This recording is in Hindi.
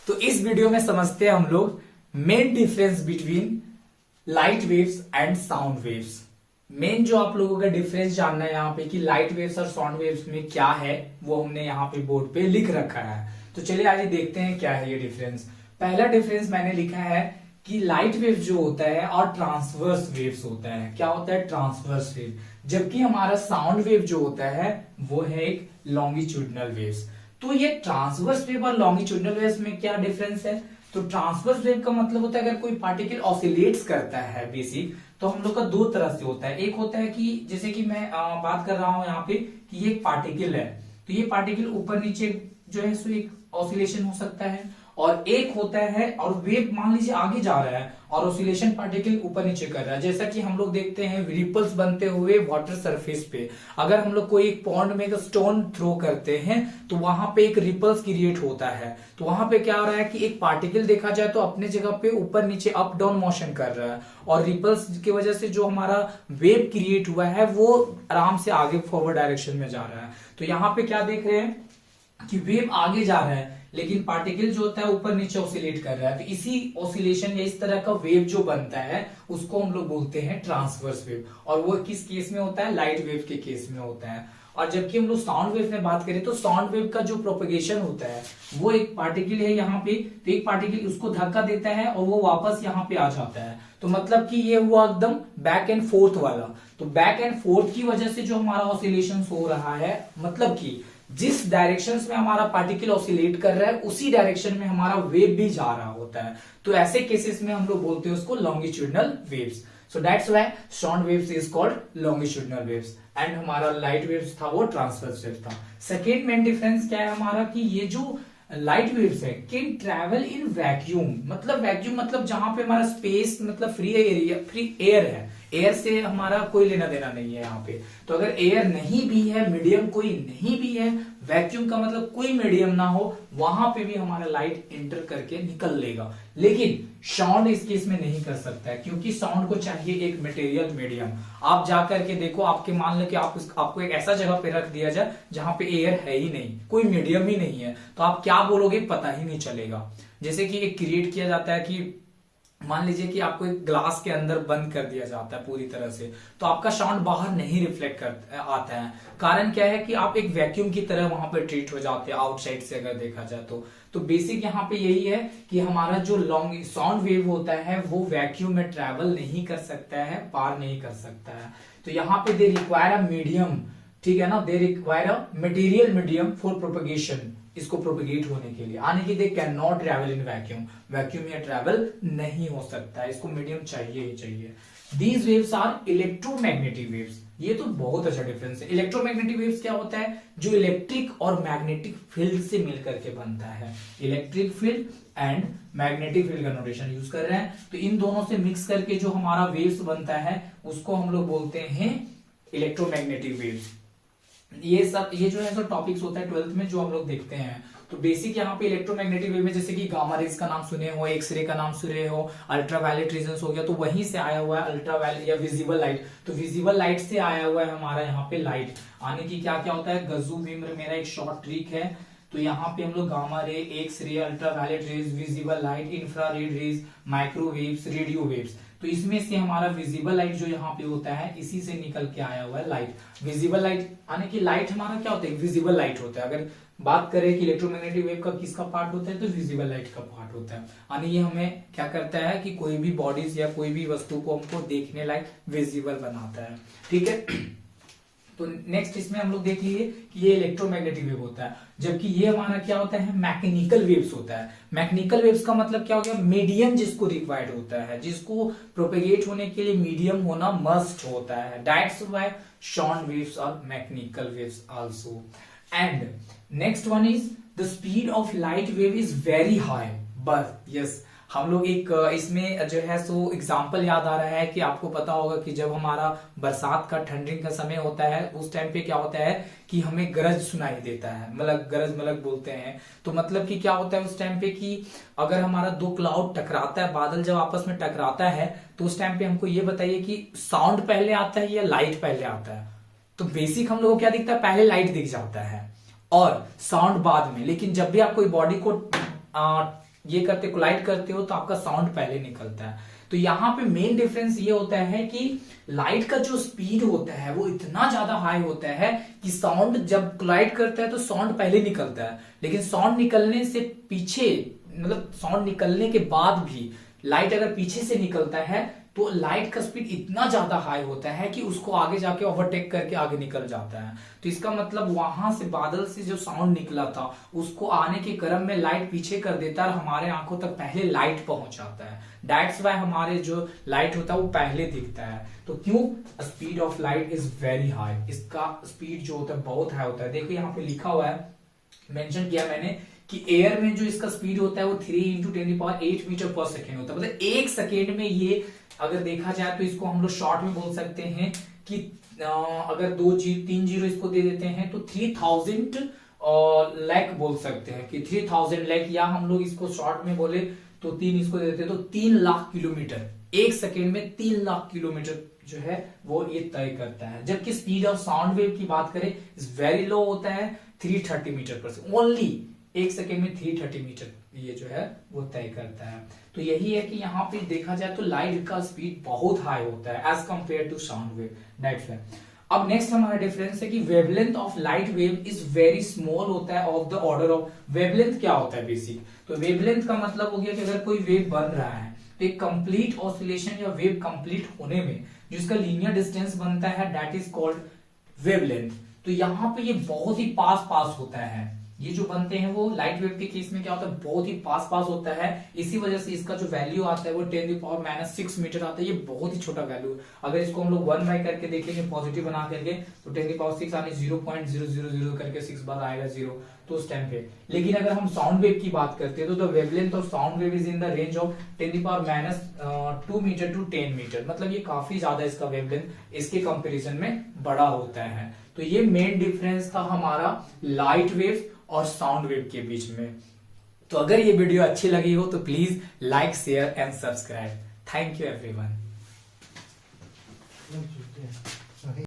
तो इस वीडियो में समझते हैं हम लोग main difference between light waves and sound waves. Main जो आप लोगों का डिफरेंस जानना है यहाँ पे कि लाइट वेव्स और साउंड वेव्स में क्या है, वो हमने यहाँ पे बोर्ड पे लिख रखा है। तो चलिए आज देखते हैं क्या है ये डिफरेंस। पहला डिफरेंस मैंने लिखा है कि लाइट वेव जो होता है और ट्रांसवर्स वेव्स होता है। क्या होता है? Transverse wave. जबकि हमारा साउंड वेव जो होता है वो है एक लॉन्गिट्यूडनल वेव्स। तो ये ट्रांसवर्स वेव और लॉन्गिट्यूडनल वेव्स में क्या डिफरेंस है? तो ट्रांसवर्स वेव का मतलब होता है अगर कोई पार्टिकल ऑसिलेट्स करता है बेसिक, तो हम लोग का दो तरह से होता है। एक होता है कि जैसे कि मैं बात कर रहा हूं यहाँ पे कि ये एक पार्टिकल है, तो ये पार्टिकल ऊपर नीचे जो है सो एक ऑसिलेशन हो सकता है। और एक होता है और वेव मान लीजिए आगे जा रहा है और ऑसिलेशन पार्टिकल ऊपर नीचे कर रहा है, जैसा कि हम लोग देखते हैं रिपल्स बनते हुए वाटर सरफेस पे। अगर हम लोग कोई एक पॉन्ड में एक स्टोन थ्रो करते हैं तो वहां पे एक रिपल्स क्रिएट होता है। तो वहां पे क्या हो रहा है कि एक पार्टिकल देखा जाए तो अपने जगह पे ऊपर नीचे अप डाउन मोशन कर रहा है, और रिपल्स की वजह से जो हमारा वेव क्रिएट हुआ है वो आराम से आगे फॉरवर्ड डायरेक्शन में जा रहा है। तो यहाँ पे क्या देख रहे हैं कि वेव आगे जा रहा है लेकिन पार्टिकल जो होता है ऊपर नीचे ऑसिलेट कर रहा है। तो इसी ऑसिलेशन या इस तरह का वेव जो बनता है उसको हम लोग बोलते हैं ट्रांसवर्स वेव। और वो किस केस में होता है? लाइट वेव के केस में होता है। और जबकि हम लोग साउंड वेव में बात करें तो साउंड वेव का जो प्रोपेगेशन होता है वो एक पार्टिकल है यहाँ पे, तो एक पार्टिकल उसको धक्का देता है और वो वापस यहाँ पे आ जाता है। तो मतलब कि ये हुआ एकदम बैक एंड फोर्थ वाला। तो बैक एंड फोर्थ की वजह से जो हमारा ऑसिलेशन हो रहा है, मतलब कि जिस डायरेक्शन में हमारा पार्टिकल ऑसिलेट कर रहा है उसी डायरेक्शन में हमारा वेव भी जा रहा होता है। तो ऐसे केसेस में हम लोग बोलते हैं उसको longitudinal waves. So that's why sound waves is called longitudinal waves and हमारा लाइट वेव्स था वो ट्रांसवर्स वेव था। सेकेंड मेन डिफरेंस क्या है हमारा कि ये जो लाइट वेव्स है कैन ट्रैवल इन वैक्यूम। मतलब वैक्यूम मतलब जहां पे हमारा स्पेस मतलब फ्री एरिया, फ्री एयर है, एयर से हमारा कोई लेना देना नहीं है यहाँ पे। तो अगर एयर नहीं भी है, मीडियम कोई नहीं भी है, वैक्यूम का मतलब कोई मीडियम ना हो, वहां पे भी हमारा लाइट एंटर करके निकल लेगा। लेकिन साउंड इस केस में नहीं कर सकता है क्योंकि साउंड को चाहिए एक मटेरियल मीडियम। आप जाकर के देखो, आपके मान लो कि आपको एक ऐसा जगह पे रख दिया जाए जहां पे एयर है ही नहीं, कोई मीडियम ही नहीं है, तो आप क्या बोलोगे पता ही नहीं चलेगा। जैसे कि एक क्रिएट किया जाता है कि मान लीजिए कि आपको एक ग्लास के अंदर बंद कर दिया जाता है पूरी तरह से, तो आपका साउंड बाहर नहीं रिफ्लेक्ट कर आता है। कारण क्या है कि आप एक वैक्यूम की तरह वहां पर ट्रीट हो जाते हैं आउटसाइड से अगर देखा जाए तो बेसिक यहाँ पे यही है कि हमारा जो लॉन्ग साउंड वेव होता है वो वैक्यूम में ट्रेवल नहीं कर सकता है, पार नहीं कर सकता है। तो यहाँ पे दे रिक्वायर अ मीडियम, ठीक है ना, they require a material medium for propagation, इसको प्रोपगेट होने के लिए। आने की they can not travel in vacuum, vacuum में ट्रेवल नहीं हो सकता है, इसको मीडियम चाहिए ही चाहिए। These waves are electromagnetic waves. ये तो बहुत अच्छा डिफरेंस है। इलेक्ट्रोमैग्नेटिक वेव्स क्या होता है? जो इलेक्ट्रिक और मैग्नेटिक फील्ड से मिलकर के बनता है। Electric field and magnetic field का नोटेशन यूज कर रहे हैं, तो इन दोनों से मिक्स करके जो हमारा वेव्स बनता है उसको हम लोग बोलते हैं इलेक्ट्रोमैग्नेटिक वेव्स। ये जो है सो टॉपिक्स होता है 12th में जो हम लोग देखते हैं। तो बेसिक यहाँ पे इलेक्ट्रोमैग्नेटिक वेव में जैसे कि गामा रेज का नाम सुने हो, एक्सरे का नाम सुने हो, अल्ट्रावायलेट रीजन्स हो गया, तो वहीं से आया हुआ है अल्ट्रावायलेट या विजिबल लाइट। तो विजिबल लाइट से आया हुआ है हमारा यहाँ पे लाइट आने की क्या क्या होता है। गजू बीम मेरा एक शॉर्ट ट्रिक है, तो यहाँ पे हम लोग gamma ray, X ray, ultraviolet rays, visible light, infrared rays, microwaves, radio waves, तो इसमें से हमारा विजिबल लाइट जो यहाँ पे होता है इसी से निकल के आया हुआ है लाइट। विजिबल लाइट आने की लाइट हमारा क्या होता है? विजिबल लाइट होता है। अगर बात करें कि इलेक्ट्रोमैग्नेटिक वेव का किसका पार्ट होता है तो विजिबल लाइट का पार्ट होता है। यानी ये हमें क्या करता है कि कोई भी बॉडीज या कोई भी वस्तु को हमको देखने लायक विजिबल बनाता है, ठीक है। तो नेक्स्ट इसमें हम लोग देख लिए कि ये इलेक्ट्रोमैग्नेटिक वेव होता है, जबकि ये हमारा क्या होता है? मैकेनिकल वेव्स होता है। मैकेनिकल वेव्स का मतलब क्या हो गया? मीडियम जिसको रिक्वायर्ड होता है, जिसको प्रोपेगेट होने के लिए मीडियम होना मस्ट होता है। That's why sound waves are mechanical waves also. And next one is the speed of light wave is very high. But yes, हम लोग एक इसमें जो है सो एग्जाम्पल याद आ रहा है कि आपको पता होगा कि जब हमारा बरसात का ठंडिंग का समय होता है उस टाइम पे क्या होता है कि हमें गरज सुनाई देता है, मतलब गरज मलक बोलते हैं। तो मतलब कि क्या होता है उस टाइम पे कि अगर हमारा दो क्लाउड टकराता है, बादल जब आपस में टकराता है, तो उस टाइम पे हमको ये बताइए कि साउंड पहले आता है या लाइट पहले आता है? तो बेसिक हम लोग को क्या दिखता है? पहले लाइट दिख जाता है और साउंड बाद में। लेकिन जब भी आप कोई बॉडी को ये करते कोलाइड करते हो तो आपका साउंड पहले निकलता है। तो यहाँ पे मेन डिफरेंस ये होता है कि लाइट का जो स्पीड होता है वो इतना ज्यादा हाई होता है कि साउंड जब कोलाइड करता है तो साउंड पहले निकलता है, लेकिन साउंड निकलने से पीछे, मतलब साउंड निकलने के बाद भी लाइट अगर पीछे से निकलता है तो लाइट का स्पीड इतना ज्यादा हाई होता है कि उसको आगे जाके ओवरटेक करके आगे निकल जाता है। तो इसका मतलब वहां से बादल से जो साउंड निकला था उसको आने के क्रम में लाइट पीछे कर देता है और हमारे आंखों तक पहले लाइट पहुंच जाता है। दैट्स वाई हमारे जो लाइट होता है वो पहले दिखता है। तो क्यों? Speed of light is very high, इसका स्पीड जो होता है बहुत हाई होता है। देखिए यहाँ पे लिखा हुआ है, मेंशन किया मैंने कि एयर में जो इसका स्पीड होता है वो 3 × 10⁸ मीटर पर सेकेंड होता है। मतलब एक सेकेंड में ये अगर देखा जाए तो इसको हम लोग शॉर्ट में बोल सकते हैं कि अगर 3 जीरो इसको दे देते हैं तो 3000 लाख बोल सकते हैं कि 3000 लाख, या हम लोग इसको शॉर्ट में बोले तो 3 इसको दे देते हैं तो 3 लाख किलोमीटर, एक सेकेंड में 3 लाख किलोमीटर जो है वो ये तय करता है। जबकि स्पीड ऑफ साउंड वेव की बात करें इज वेरी लो होता है, 330 मीटर पर सेकेंड, ओनली एक सेकेंड में 330 मीटर ये जो है वो तय करता है। तो यही है कि यहाँ पे देखा जाए तो लाइट का स्पीड बहुत हाई होता है as compare to sound wave, that's why. अब नेक्स्ट हमारा डिफरेंस है कि wavelength of light wave is very small होता है, of the order of. Wavelength क्या होता है बेसिक? तो वेवलेंथ का मतलब हो गया कि अगर कोई वेव बन रहा है तो एक कंप्लीट ऑसिलेशन या वेव कंप्लीट होने में जिसका लीनियर डिस्टेंस बनता है दैट इज कॉल्ड वेवलेंथ। तो यहाँ पे ये बहुत ही पास पास होता है, ये जो बनते हैं वो लाइट वेव के केस में क्या होता है बहुत ही पास पास होता है। इसी वजह से इसका जो वैल्यू आता है वो 10⁻⁻⁶ मीटर आता है। ये बहुत ही छोटा वैल्यू, अगर इसको हम लोग 1 बाई करके देखेंगे पॉजिटिव बना करके तो 10⁻⁶ आने 0.000 करके 6 बार आएगा 0, तो उस टाइम पे। लेकिन अगर हम साउंड वेव की बात करते हैं तो the wavelength of sound wave is in the range of 10⁻⁻2 metre to 10 metre, मतलब ये काफी ज्यादा इसका वेवलेंथ इसके कंपेरिजन में बड़ा होता है। तो ये मेन डिफरेंस था हमारा लाइट वेव और साउंड वेव के बीच में। तो अगर ये वीडियो अच्छी लगी हो तो please like, share and subscribe. Thank you everyone.